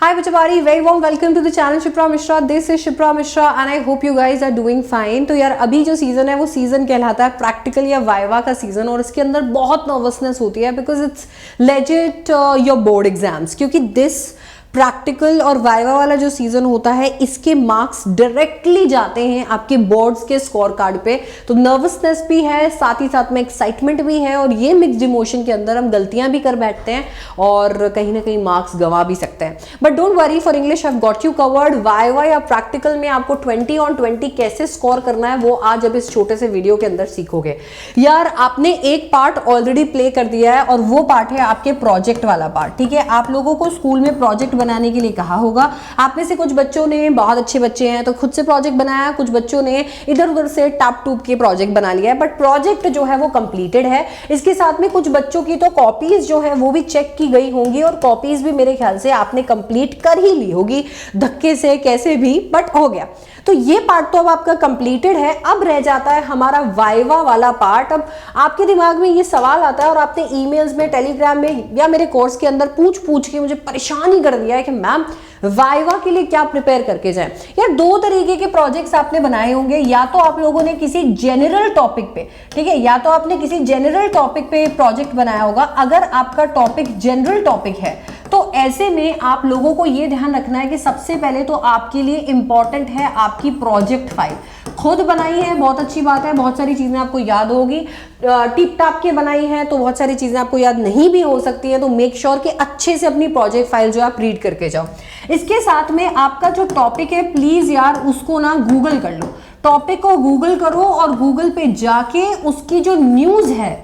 Hi Bachapari, very warm welcome to the channel Shipra Mishra. This is Shipra Mishra and I hope you guys are doing fine. तो यार अभी जो season है वो season कहलाता है प्रैक्टिकल या वाइवा का सीजन और इसके अंदर बहुत नर्वसनेस होती है because it's legit your board exams, क्योंकि दिस प्रैक्टिकल और वाइवा वाला जो सीजन होता है इसके मार्क्स डायरेक्टली जाते हैं आपके बोर्ड्स के स्कोर कार्ड पे। तो नर्वसनेस भी है, साथ ही साथ में एक्साइटमेंट भी है और ये मिक्स्ड इमोशन के अंदर हम गलतियां भी कर बैठते हैं और कहीं ना कहीं मार्क्स गंवा भी सकते हैं। But don't worry, for English I have got you covered. Viva या प्रैक्टिकल में आपको 20 on 20 कैसे स्कोर करना है वो आज अब इस छोटे से वीडियो के अंदर सीखोगे। यार आपने एक पार्ट ऑलरेडी प्ले कर दिया है और वो पार्ट है आपके प्रोजेक्ट वाला पार्ट। ठीक है, आप लोगों को स्कूल में प्रोजेक्ट बनाने के लिए कहा होगा। आप में से कुछ बच्चों ने, बहुत अच्छे बच्चे हैं तो खुद से प्रोजेक्ट बनाया, कुछ बच्चों ने इधर उधर से टाप टूप के प्रोजेक्ट बना लिया है, बट प्रोजेक्ट जो है वो कंप्लीटेड है। इसके साथ में कुछ बच्चों की तो कॉपीज जो है वो भी चेक की गई होंगी और कॉपीज भी मेरे ख्याल से आपने कंप्लीट कर ही ली होगी, धक्के से कैसे भी, बट हो गया। तो ये पार्ट तो अब आपका कंप्लीटेड है। अब रह जाता है हमारा वाइवा वाला पार्ट। अब आपके दिमाग में ये सवाल आता है और आपने ईमेल्स में, टेलीग्राम में या मेरे कोर्स के अंदर पूछ के मुझे परेशान ही कर दिया है कि मैम वाइवा के लिए क्या प्रिपेयर करके जाएं। यार दो तरीके के प्रोजेक्ट्स आपने बनाए होंगे, या तो आप लोगों ने किसी जनरल टॉपिक पे, ठीक है, या तो आपने किसी जनरल टॉपिक पे प्रोजेक्ट बनाया होगा। अगर आपका टॉपिक जनरल टॉपिक है तो ऐसे में आप लोगों को यह ध्यान रखना है कि सबसे पहले तो आपके लिए इंपॉर्टेंट है आपकी प्रोजेक्ट फाइल। खुद बनाई है बहुत अच्छी बात है, बहुत सारी चीजें आपको याद होगी। टिप टाप के बनाई है तो बहुत सारी चीजें आपको याद नहीं भी हो सकती है, तो मेक श्योर कि अच्छे से अपनी प्रोजेक्ट फाइल जो आप रीड करके जाओ। इसके साथ में आपका जो टॉपिक है प्लीज यार उसको ना गूगल कर लो, टॉपिक को गूगल करो और गूगल पे जाके उसकी जो न्यूज है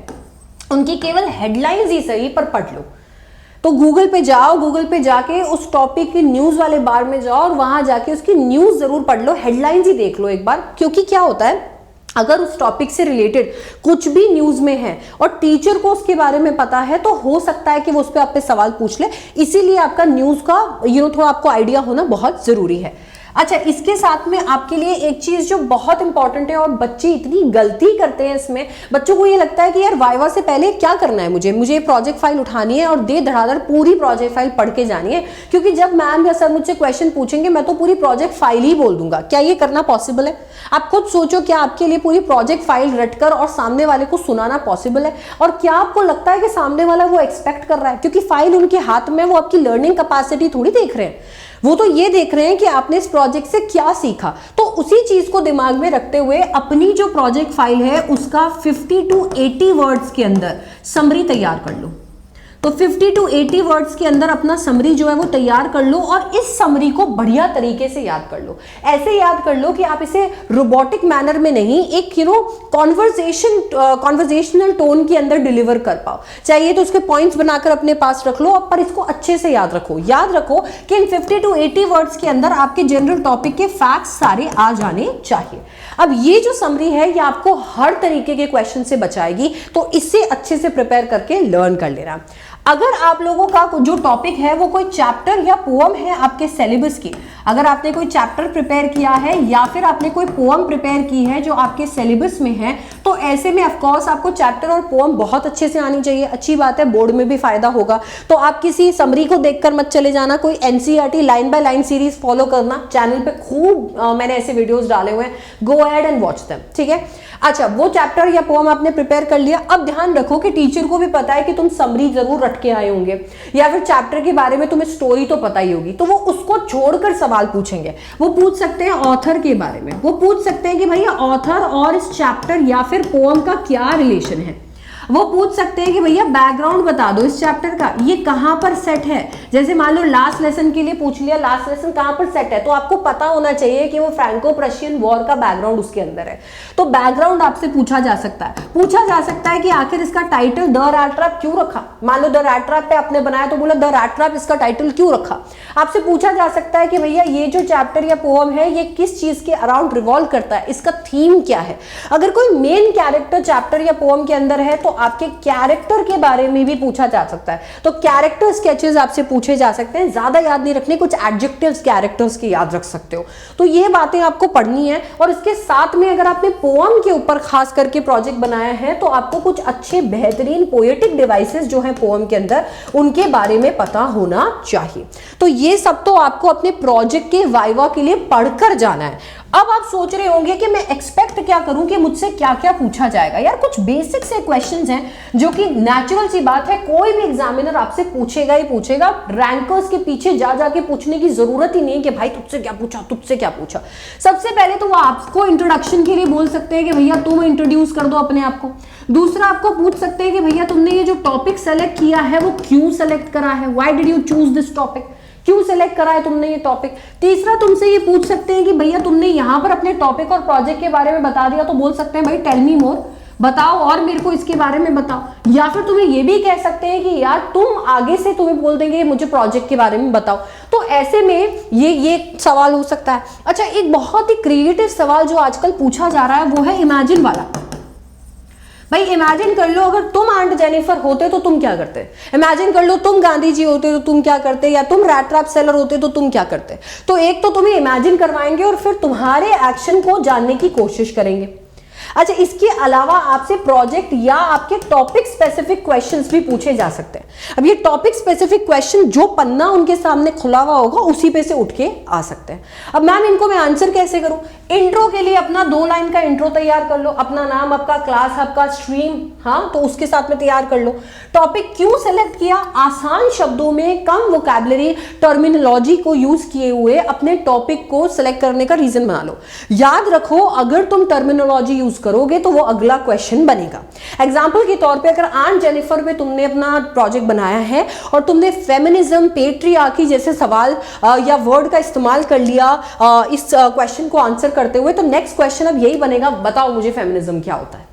उनकी केवल हेडलाइंस ही सही पर पढ़ लो। तो गूगल पे जाओ, गूगल पे जाके उस टॉपिक की न्यूज वाले बार में जाओ और वहां जाके उसकी न्यूज जरूर पढ़ लो, हेडलाइंस ही देख लो एक बार। क्योंकि क्या होता है, अगर उस टॉपिक से रिलेटेड कुछ भी न्यूज में है और टीचर को उसके बारे में पता है तो हो सकता है कि वो उस पर आप पे सवाल पूछ ले, इसीलिए आपका न्यूज का थोड़ा आपको आइडिया होना बहुत जरूरी है। अच्छा, इसके साथ में आपके लिए एक चीज जो बहुत इंपॉर्टेंट है और बच्चे इतनी गलती करते हैं इसमें, बच्चों को ये लगता है कि यार वाइवा से पहले क्या करना है, मुझे प्रोजेक्ट फाइल उठानी है और दे धड़ाधड़ पूरी प्रोजेक्ट फाइल पढ़ के जानी है, क्योंकि जब मैम या सर मुझसे क्वेश्चन पूछेंगे मैं तो पूरी प्रोजेक्ट फाइल ही बोल दूंगा। क्या ये करना पॉसिबल है? आप खुद सोचो, क्या आपके लिए पूरी प्रोजेक्ट फाइल रटकर और सामने वाले को सुनाना पॉसिबल है? और क्या आपको लगता है कि सामने वाला वो एक्सपेक्ट कर रहा है? क्योंकि फाइल उनके हाथ में, वो आपकी लर्निंग कैपेसिटी थोड़ी देख रहे हैं, वो तो ये देख रहे हैं कि आपने इस प्रोजेक्ट से क्या सीखा। तो उसी चीज को दिमाग में रखते हुए अपनी जो प्रोजेक्ट फाइल है उसका 50 to 80 वर्ड्स के अंदर समरी तैयार कर लो। तो 50 to 80 वर्ड्स के अंदर अपना समरी जो है वो तैयार कर लो और इस समरी को बढ़िया तरीके से याद कर लो। ऐसे याद कर लो कि आप इसे रोबोटिक मैनर में नहीं, एक कॉन्वर्जेशनल टोन के अंदर डिलीवर कर पाओ। चाहिए तो उसके पॉइंट्स बनाकर अपने पास रख लो, पर इसको अच्छे से याद रखो। याद रखो कि इन 50 to 80 वर्ड्स के अंदर आपके जनरल टॉपिक के फैक्ट्स सारे आ जाने चाहिए। अब ये जो समरी है ये आपको हर तरीके के क्वेश्चन से बचाएगी, तो इससे अच्छे से प्रिपेयर करके लर्न कर लेना। अगर आप लोगों का जो टॉपिक है वो कोई चैप्टर या पोअम है आपके सिलेबस की, अगर आपने कोई चैप्टर प्रिपेयर किया है या फिर आपने कोई पोअम प्रिपेयर की है जो आपके सिलेबस में है, तो ऐसे में ऑफ कोर्स आपको चैप्टर और पोअम बहुत अच्छे से आनी चाहिए। अच्छी बात है, बोर्ड में भी फायदा होगा। तो आप किसी समरी को देखकर मत चले जाना, कोई NCERT line by line series follow करना। चैनल पे खूब मैंने ऐसे वीडियोस डाले हुए हैं, go ahead and watch them, ठीक है। अच्छा, वो चैप्टर या पोअम आपने प्रिपेयर कर लिया। अब ध्यान रखो कि टीचर को भी पता है कि तुम समरी जरूर रट के आए होंगे या फिर चैप्टर के बारे में तुम्हें स्टोरी तो पता ही होगी, तो वो उसको छोड़कर सवाल पूछेंगे। वो पूछ सकते हैं ऑथर के बारे में, वो पूछ सकते हैं कि भैया ऑथर और इस चैप्टर या फिर पोअम का क्या रिलेशन है। वो पूछ सकते हैं कि भैया बैकग्राउंड बता दो इस चैप्टर का, ये कहां पर सेट है। जैसे मान लो लास्ट लेसन के लिए पूछ लिया, लास्ट लेसन कहां पर सेट है, तो आपको पता होना चाहिए कि वो फ्रैंको प्रशियन वॉर का बैकग्राउंड उसके अंदर है। तो बैकग्राउंड आपसे पूछा जा सकता है। पूछा जा सकता है कि आखिर इसका टाइटल द रैट ट्रैप क्यों रखा। मान लो द रैट ट्रैप पे आपने बनाया तो बोला द रैट ट्रैप इसका टाइटल क्यों रखा। आपसे पूछा जा सकता है कि भैया ये जो चैप्टर या पोअम है ये किस चीज के अराउंड रिवॉल्व करता है, इसका थीम क्या है। अगर कोई मेन कैरेक्टर चैप्टर या पोअम के अंदर है तो आपके कैरेक्टर के बारे में भी पूछा जा सकता है। तो कैरेक्टर स्केचेस आपसे पूछे जा सकते हैं, ज्यादा याद नहीं रखने, कुछ एडजेक्टिव्स कैरेक्टर्स के याद रख सकते हो। तो ये बातें आपको पढ़नी है। और इसके साथ में अगर आपने पोअम के ऊपर खास करके प्रोजेक्ट बनाया है तो आपको कुछ अच्छे बेहतरीन पोएटिक डिवाइसेस जो है पोअम के अंदर उनके बारे में पता होना चाहिए। तो ये सब तो आपको अपने प्रोजेक्ट के वाइवा के लिए पढ़कर जाना है। अब आप सोच रहे होंगे कि मैं एक्सपेक्ट क्या करूं कि मुझसे क्या क्या पूछा जाएगा। यार कुछ बेसिक से क्वेश्चंस हैं जो कि नेचुरल सी बात है, कोई भी एग्जामिनर आपसे पूछेगा ही पूछेगा। रैंकर्स के पीछे जा जाके पूछने की जरूरत ही नहीं है कि भाई तुझसे क्या पूछा, तुझसे क्या पूछा। सबसे पहले तो वो आपको इंट्रोडक्शन के लिए बोल सकते हैं कि भैया तुम इंट्रोड्यूस कर दो अपने आप को। दूसरा आपको पूछ सकते हैं कि भैया तुमने ये जो टॉपिक सेलेक्ट किया है वो क्यों सेलेक्ट करा है, why did you choose this topic, क्यों सेलेक्ट करा है तुमने ये टॉपिक। तीसरा तुमसे ये पूछ सकते हैं कि भैया तुमने यहां पर अपने टॉपिक और प्रोजेक्ट के बारे में बता दिया तो बोल सकते हैं भाई टेल मी मोर, बताओ और मेरे को इसके बारे में बताओ। या फिर तुम्हें ये भी कह सकते हैं कि यार तुम आगे से तुम्हें बोल देंगे मुझे प्रोजेक्ट के बारे में बताओ। तो ऐसे में ये सवाल हो सकता है। अच्छा, एक बहुत ही क्रिएटिव सवाल जो आजकल पूछा जा रहा है वो है इमेजिन वाला। भाई इमेजिन कर लो अगर तुम आंट जेनिफर होते तो तुम क्या करते। इमेजिन कर लो तुम गांधी जी होते तो तुम क्या करते, या तुम रैट ट्रैप सेलर होते तो तुम क्या करते। तो एक तो तुम्हें इमेजिन करवाएंगे और फिर तुम्हारे एक्शन को जानने की कोशिश करेंगे। अच्छा, इसके अलावा आपसे प्रोजेक्ट या आपके टॉपिक स्पेसिफिक क्वेश्चंस भी पूछे जा सकते हैं। अब ये टॉपिक स्पेसिफिक क्वेश्चन जो पन्ना उनके सामने खुला हुआ होगा उसी पे से उठ के आ सकते हैं। अब मैम इनको मैं आंसर कैसे करूं। इंट्रो के लिए अपना 2 लाइन का इंट्रो तैयार कर लो, अपना नाम, आपका क्लास, आपका स्ट्रीम, हाँ तो उसके साथ में तैयार कर लो। टॉपिक क्यों सेलेक्ट किया, आसान शब्दों में कम वोकैबुलरी टर्मिनोलॉजी को यूज किए हुए अपने टॉपिक को सिलेक्ट करने का रीजन बना लो। याद रखो अगर तुम टर्मिनोलॉजी यूज करोगे तो वो अगला क्वेश्चन बनेगा। एग्जांपल के तौर पे अगर आंट जेनिफर पे तुमने अपना प्रोजेक्ट बनाया है और तुमने फेमिनिज्म, पेट्रियार्की जैसे सवाल या वर्ड का इस्तेमाल कर लिया इस क्वेश्चन को आंसर करते हुए, तो नेक्स्ट क्वेश्चन अब यही बनेगा, बताओ मुझे फेमिनिज्म क्या होता है,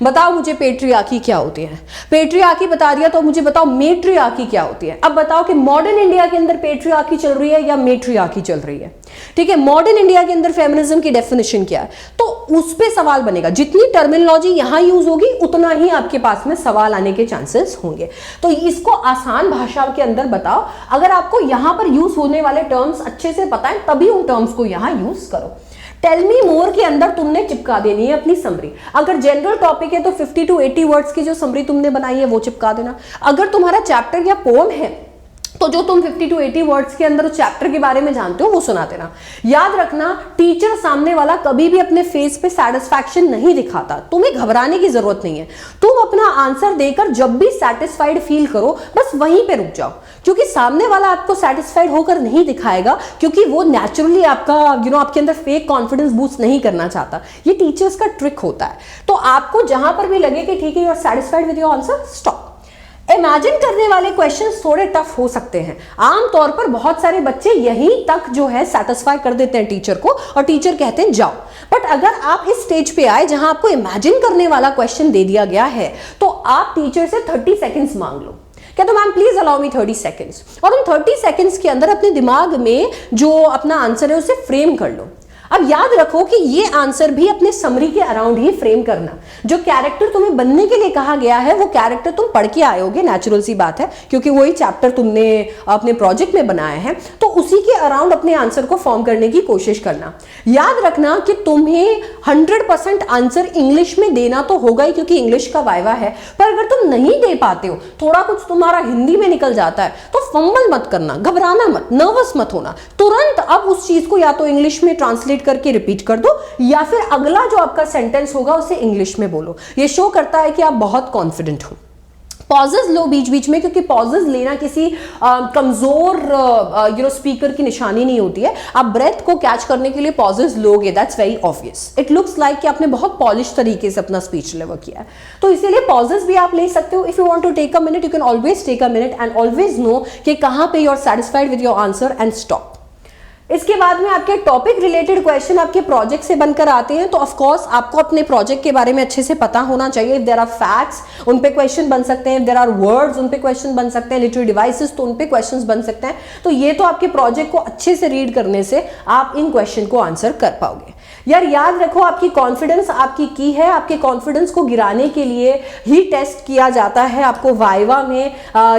बताओ मुझे पेट्रियार्की क्या होती है। पेट्रियार्की बता दिया तो मुझे बताओ मेट्रियार्की क्या होती है। अब बताओ कि मॉडर्न इंडिया के अंदर पेट्रियार्की चल रही है या मेट्रियार्की चल रही है। ठीक है, मॉडर्न इंडिया के अंदर फेमिनिज्म की डेफिनेशन क्या है, तो उस पे सवाल बनेगा। जितनी टर्मिनोलॉजी यहां यूज होगी उतना ही आपके पास में सवाल आने के चांसेस होंगे। तो इसको आसान भाषा के अंदर बताओ। अगर आपको यहां पर यूज होने वाले टर्म्स अच्छे से पता है तभी उन टर्म्स को यहां यूज करो। टेल मी मोर के अंदर तुमने चिपका देनी है अपनी समरी। अगर जनरल टॉपिक है तो 50 to 80 वर्ड्स की जो समरी तुमने बनाई है वो चिपका देना। अगर तुम्हारा चैप्टर या पोम है तो जो तुम 50 to 80 वर्ड्स के अंदर उस चैप्टर के बारे में जानते हो वो सुना देना। याद रखना टीचर सामने वाला कभी भी अपने फेस पे सैटिस्फैक्शन नहीं दिखाता, तुम्हें घबराने की जरूरत नहीं है। तुम अपना आंसर देकर जब भी सैटिस्फाइड फील करो बस वहीं पे रुक जाओ, क्योंकि सामने वाला आपको सैटिस्फाइड होकर नहीं दिखाएगा, क्योंकि वो नेचुरली आपका आपके अंदर फेक कॉन्फिडेंस बूस्ट नहीं करना चाहता। ये टीचर्स का ट्रिक होता है। तो आपको जहां पर भी लगे कि ठीक है you are satisfied with your answer, stop. Imagine करने वाले क्वेश्चंस थोड़े टफ हो सकते हैं। आमतौर पर बहुत सारे बच्चे यहीं तक जो है सेटिस्फाई कर देते हैं टीचर को और टीचर कहते हैं जाओ। बट अगर आप इस स्टेज पे आए जहां आपको इमेजिन करने वाला क्वेश्चन दे दिया गया है तो आप टीचर से 30 सेकेंड्स मांग लो। क्या तो ma'am please allow me 30 seconds, और उन 30 सेकेंड्स के अंदर अपने दिमाग में जो अपना आंसर है उसे फ्रेम कर लो। अब याद रखो कि ये आंसर भी अपने समरी के अराउंड ही फ्रेम करना। जो कैरेक्टर तुम्हें बनने के लिए कहा गया है वो कैरेक्टर तुम पढ़ के आए होगे, नेचुरल सी बात है, क्योंकि वही चैप्टर तुमने अपने प्रोजेक्ट में बनाया है, तो उसी के अराउंड अपने आंसर को फॉर्म करने की कोशिश करना। याद रखना कि तुम्हें 100% आंसर इंग्लिश में देना तो होगा ही, क्योंकि इंग्लिश का वाइवा है। पर अगर तुम नहीं दे पाते हो, थोड़ा कुछ तुम्हारा हिंदी में निकल जाता है, तो फंबल मत करना, घबराना मत, नर्वस मत होना। तुरंत अब उस चीज को या तो इंग्लिश में ट्रांसलेट करके रिपीट कर दो या फिर अगला जो आपका सेंटेंस होगा उसे इंग्लिश में बोलो। ये शो करता है कि आप बहुत कॉन्फिडेंट हो। पॉजेस लो बीच बीच में, क्योंकि पॉजेस लेना किसी कमजोर स्पीकर की निशानी नहीं होती है। आप ब्रेथ को कैच करने के लिए पॉजेस लोगे, that's very obvious. It looks like कि आपने बहुत पॉलिश तरीके से अपना स्पीच डिलीवर किया है, तो इसीलिए पॉजेस भी आप ले सकते हो। If you want to take a minute, you can always take a minute and always know कि कहां पे you are satisfied with your answer and stop. इसके बाद में आपके टॉपिक रिलेटेड क्वेश्चन आपके प्रोजेक्ट से बनकर आते हैं, तो ऑफ कोर्स आपको अपने प्रोजेक्ट के बारे में अच्छे से पता होना चाहिए। इफ देयर आर फैक्ट्स उन पे क्वेश्चन बन सकते हैं, इफ देयर आर वर्ड्स उन पे क्वेश्चन बन सकते हैं, लिटरेरी डिवाइसेस तो उन पे क्वेश्चंस बन सकते हैं। तो ये तो आपके प्रोजेक्ट को अच्छे से रीड करने से आप इन क्वेश्चन को आंसर कर पाओगे। यार याद रखो, आपकी कॉन्फिडेंस आपकी की है, आपके कॉन्फिडेंस को गिराने के लिए ही टेस्ट किया जाता है आपको वाइवा में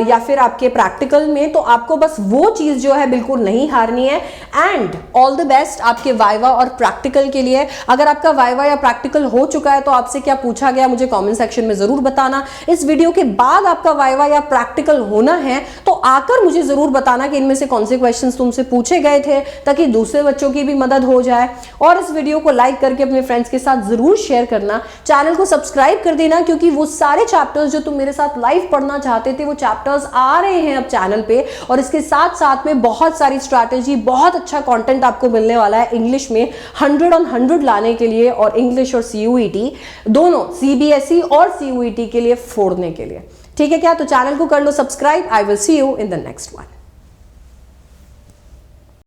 या फिर आपके प्रैक्टिकल में। तो आपको बस वो चीज जो है बिल्कुल नहीं हारनी है। एंड ऑल द बेस्ट आपके वाइवा और प्रैक्टिकल के लिए। अगर आपका वाइवा या प्रैक्टिकल हो चुका है तो आपसे क्या पूछा गया मुझे कमेंट सेक्शन में जरूर बताना। इस वीडियो के बाद आपका वाइवा या प्रैक्टिकल होना है तो आकर मुझे जरूर बताना कि इनमें से कौन से क्वेश्चंस तुमसे पूछे गए थे, ताकि दूसरे बच्चों की भी मदद हो जाए। और इस वीडियो को लाइक करके अपने फ्रेंड्स के साथ जरूर शेयर करना। चैनल को सब्सक्राइब कर देना, क्योंकि वो सारे चैप्टर्स जो तुम मेरे साथ लाइव पढ़ना चाहते थे वो चैप्टर्स आ रहे हैं अब चैनल पे। और इसके साथ साथ में बहुत सारी स्ट्रैटेजी, बहुत अच्छा कंटेंट आपको मिलने वाला है इंग्लिश में 100 on 100 लाने के लिए, और इंग्लिश और CUET दोनों, CBSE और CUET के लिए फोड़ने के लिए। ठीक है क्या? तो चैनल को कर लो subscribe. I will see you in the next one.